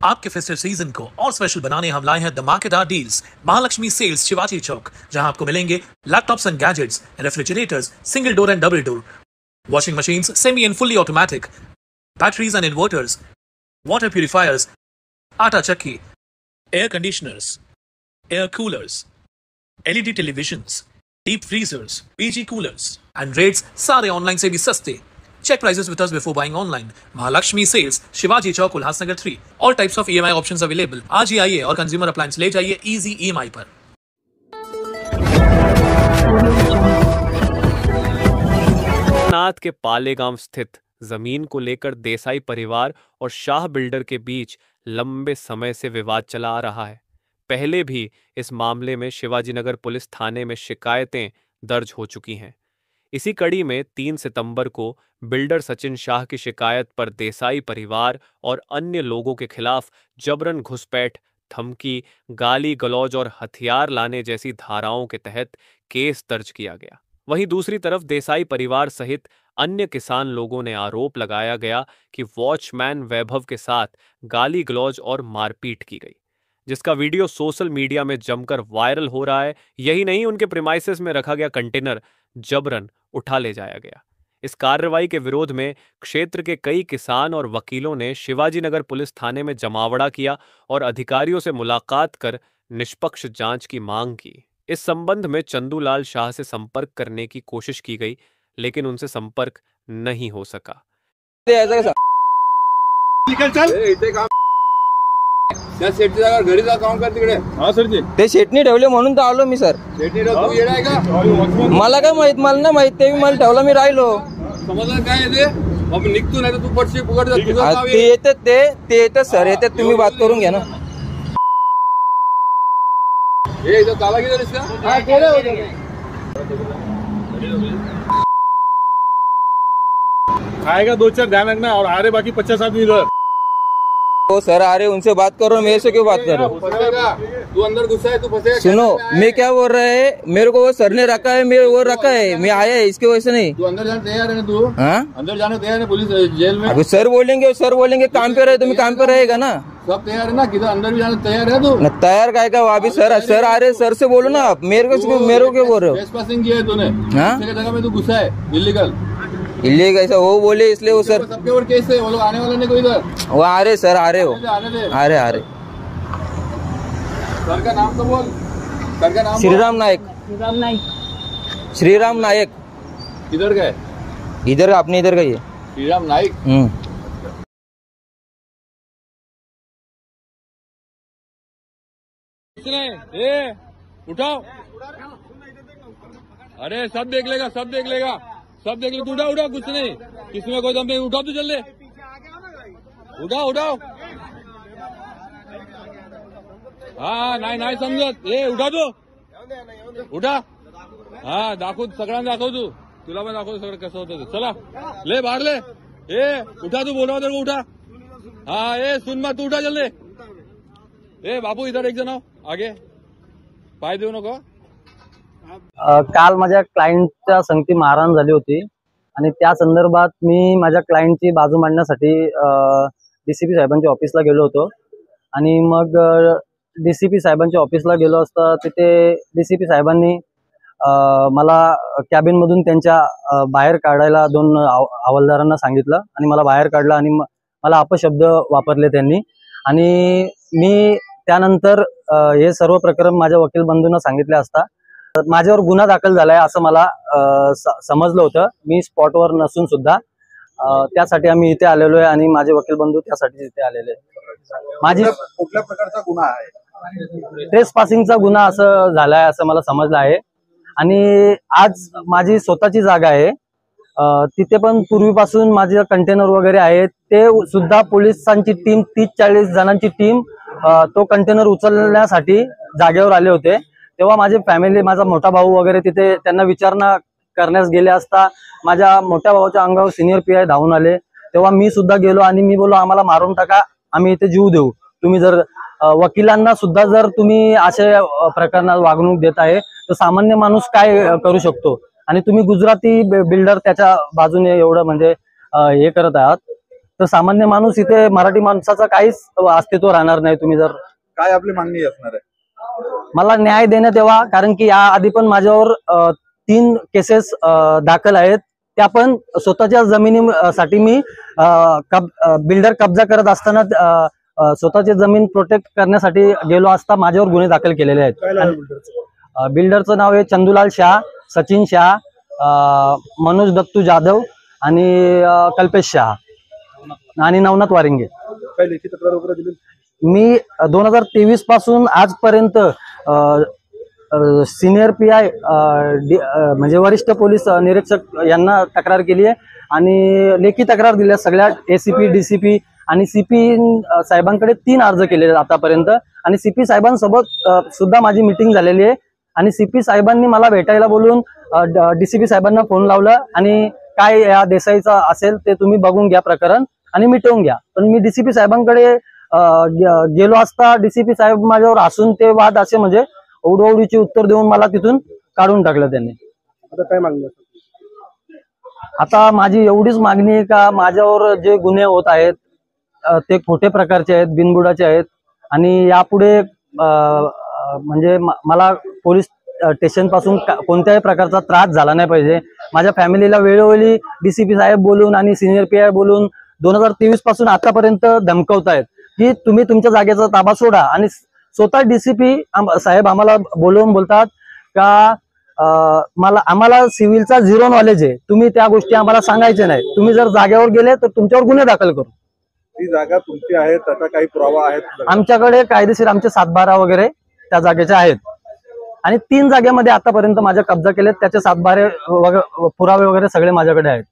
आपके festive season को और स्पेशल बनाने हम लाए हैं धमाकेदार डील्स महालक्ष्मी सेल्स शिवाजी चौक, जहां आपको मिलेंगे laptops and gadgets, refrigerators, single door and double door, washing machines semi and fully automatic, batteries and inverters, water purifiers, आटा चक्की, air conditioners, air coolers, LED televisions, deep freezers, PG coolers and rates सारे online से भी सस्ते। Check prices with us before buying online. Mahalakshmi Sales, Shivaji Chowk, Ulhasnagar 3. All types of EMI options available. आज ही आइए और consumer appliance ले जाइए easy EMI पर। नाथ के पाले गांव स्थित जमीन को लेकर देसाई परिवार और शाह बिल्डर के बीच लंबे समय से विवाद चला आ रहा है। पहले भी इस मामले में शिवाजी नगर पुलिस थाने में शिकायतें दर्ज हो चुकी हैं। इसी कड़ी में 3 सितंबर को बिल्डर सचिन शाह की शिकायत पर देसाई परिवार और अन्य लोगों के खिलाफ जबरन घुसपैठ, धमकी, गाली गलौज और हथियार लाने जैसी धाराओं के तहत केस दर्ज किया गया। वहीं दूसरी तरफ देसाई परिवार सहित अन्य किसान लोगों ने आरोप लगाया गया कि वॉचमैन वैभव के साथ गाली गलौज और मारपीट की गई, जिसका वीडियो सोशल मीडिया में जमकर वायरल हो रहा है। यही नहीं, उनके प्रीमाइसेस में रखा गया कंटेनर जबरन उठा ले जाया गया। इस कार्रवाई के विरोध में क्षेत्र के कई किसान और वकीलों ने शिवाजी नगर पुलिस थाने में जमावड़ा किया और अधिकारियों से मुलाकात कर निष्पक्ष जांच की मांग की। इस संबंध में चंदूलाल शाह से संपर्क करने की कोशिश की गई, लेकिन उनसे संपर्क नहीं हो सका। त्या शेटची जागा घरी जा, काम कर तिकडे। हा सरजी, ते शेटनी ठेवले म्हणून तर आलो मी सर। शेटनी तू येणार आहे का? मला काय माहित, मला नाही माहित, ते मला ठेवला मी राहिलो। समजलं काय ते? मग निघतो नाही तर तू पडशी फुकट जा। तुझं नाव ते येतात सर, येतात, तुम्ही बात करून घ्या ना। हे इथं काला गेलीस का? हा केलं होतं। आएगा 2-4 ध्यान रखना और आ रहे बाकी 50 आदमी इधर। ओ सर, अरे उनसे बात करो, मेरे से क्यों बात करो? तू अंदर घुसा है, तू फंसेगा। सुनो, मैं क्या बोल रहा है, मेरे को वो सर ने रखा है, मेरे वो रखा है, मैं आया है, इसकी वजह से नहीं। तू अंदर जाने तैयार है ना? तू हाँ अंदर जाने तैयार है? पुलिस जेल में अभी सर बोलेंगे काम पे रहे, तुम्हें काम पे रहेगा ना? सब तैयार है ना? किधर अंदर भी जाने तैयार है तू? न तैयार काय का? अभी सर आ रहे, सर से बोलो ना आप। मेरे को क्यों बोल रहे हो? ट्रेसपासिंग किया है तूने, जगह में तू घुसा है इलीगल। इलीगल ऐसा वो बोले, इसलिए वो सर सबके ऊपर केस है। वो लोग आने वाले नहीं कोई इधर। वो आ रहे सर, आ रहे हो, आ रहे। सर का नाम तो बोल। सर का नाम श्रीराम नायक। श्रीराम नायक किधर गए? इधर का, अपने इधर का ही है। श्रीराम नायक। उठाओ। अरे सब देख लेगा, सब देख लेगा, सब देख ले। उठाओ, कुछ नहीं, किसमें कोई दम नहीं। उठाओ तो जल्दी, उठाओ। हाँ नाही समजत। ए उठा तू, उठा। हाँ दाखव, सगळ्यांना दाखव, तुला पण दाखव सगळं कसं होतं ते। चला ले, बाहर ले। ए उठा, तू बोलवा तेरे को, उठा। हाँ ए सुन मत, तू उठा जल्दी। ए बापू इधर एक जण आओ, आगे पाय देऊ नको। काल माझ्या क्लायंटच्या संगती मारहाण झाली होती आणि त्या संदर्भात मी माझ्या क्लायंटची बाजू मांडण्यासाठी डीसीपी साहेबांच्या ऑफिसला गेलो होतो। आणि मग डीसीपी साहेबांच्या ऑफिसला गेलो असता तिथे डीसीपी साहेबांनी मला कॅबिन मधून त्यांच्या बाहेर काढायला 2 हवालदारांना सांगितलं आणि मला बाहेर काढलं आणि मला अपशब्द वापरले त्यांनी। आणि मी त्यानंतर हे सर्व प्रकरण माझ्या वकील बंधूंना सांगितले असता माझ्यावर गुन्हा दाखल झालाय असं मला समजलं होतं। मी स्पॉटवर नसून सुद्धा त्यासाठी आम्ही इथे आलेलो आहे आणि माझे वकील बंधू त्यासाठी इथे आलेले आहेत। माझी कुठल्या प्रकारचा गुन्हा आहे? ट्रेसपासिंगचा गुन्हा असं झालाय असं मला समजलं आहे। आणि आज माझी स्वतःची जागा आहे, तिथे पण पूर्वीपासून माझे कंटेनर वगैरे आहेत, ते सुद्धा पोलिसांची टीम 30-40 जणांची टीम तो कंटेनर उचलण्यासाठी जागेवर आले होते। तेव्हा माझी फॅमिली, माझा मोठा भाऊ वगैरे तिथे त्यांना विचारणा करण्यास गेले असता माझ्या मोठ्या भावाच्या अंगावर सिनियर पीआय धावून आले। तेव्हा मी सुद्धा गेलो आणि मी बोललो, आम्हाला मारून टाका, आम्ही इथे जीव देऊ। तुम्ही जर वकिलांना सुद्धा जर तुम्ही अशा प्रकरणात वागणूक देत आहे तर सामान्य माणूस काय करू शकतो? आणि तुम्ही गुजराती बिल्डर त्याच्या बाजूने एवढं म्हणजे हे करत आहात, तर सामान्य माणूस इथे मराठी माणसाचा काहीच अस्तित्व राहणार नाही. तुम्ही जर काय आपली मागणी असणार आहे? मला न्याय देण्यात यावा, कारण की या आधी पण माझ्यावर 3 केसेस दाखल आहेत. त्या पण स्वतःच्या जमिनीसाठी मी बिल्डर कब्जा करत असताना स्वतःची जमीन प्रोटेक्ट करण्यासाठी गेलो असता माझ्यावर गुन्हे दाखल केलेले आहेत. बिल्डरचं नाव आहे चंदूलाल शाह, सचिन शाह, मनोज दत्तू जाधव आणि कल्पेश शाह आणि नवनाथ वारिंगे. काय लेखी तक्रार वगैरे दिली? मी 2023 पासून आजपर्यंत सिनियर PI म्हणजे वरिष्ठ पोलीस निरीक्षक यांना तक्रार केली आहे आणि लेखी तक्रार दिल्या सगळ्या ACP, DCP आणि CP साहेबांकडे 3 अर्ज केलेले आतापर्यंत. आणि CP साहेबांसोबत सुद्धा माझी मीटिंग झालेली आहे आणि CP साहेबांनी मला भेटायला बोलून DCP साहेबांना फोन लावला आणि काय या देसाईचा असेल ते तुम्ही बघून घ्या प्रकरण आणि मिटवून घ्या. पण मी DCP साहेबांकडे गेलो असता DCP साहेब माझ्यावर हसून ते वाद असे म्हणजे उडवडीची उत्तर देऊन मला तिथून काढून टाकलं त्यांनी. आता काय मागणी? आता माझी एवढीच मागणी आहे का माझ्यावर जे गुन्हे होत आहेत ते खोटे प्रकारचे आहेत, बिनबुडाचे आहेत आणि यापुढे म्हणजे मला पोलीस स्टेशन पासून कोणत्याही प्रकारचा त्रास झाला नाही पाहिजे. माझ्या फॅमिलीला वेळोवेळी DCP साहेब बोलून आणि सिनियर PI बोलून 2023 पासून आतापर्यंत धमकवतायत की तुम्ही तुमच्या जागेचा ताबा सोडा आणि स्वतः DCP साहेब आम्हाला बोलवून बोलतात का आम्हाला सिव्हिलचा 0 नॉलेज आहे, तुम्ही त्या गोष्टी आम्हाला सांगायचे नाही, तुम्ही जर जागेवर गेले तर तुमच्यावर गुन्हे दाखल करू. ती जागा तुमची आहे, त्याचा काही पुरावा आहे? आमच्याकडे कायदेशीर आमचे 7/12 वगैरे त्या जागेचे आहेत आणि 3 जागेमध्ये आतापर्यंत माझ्या कब्जा केलेत, त्याचे 7/12 पुरावे वगैरे सगळे माझ्याकडे आहेत.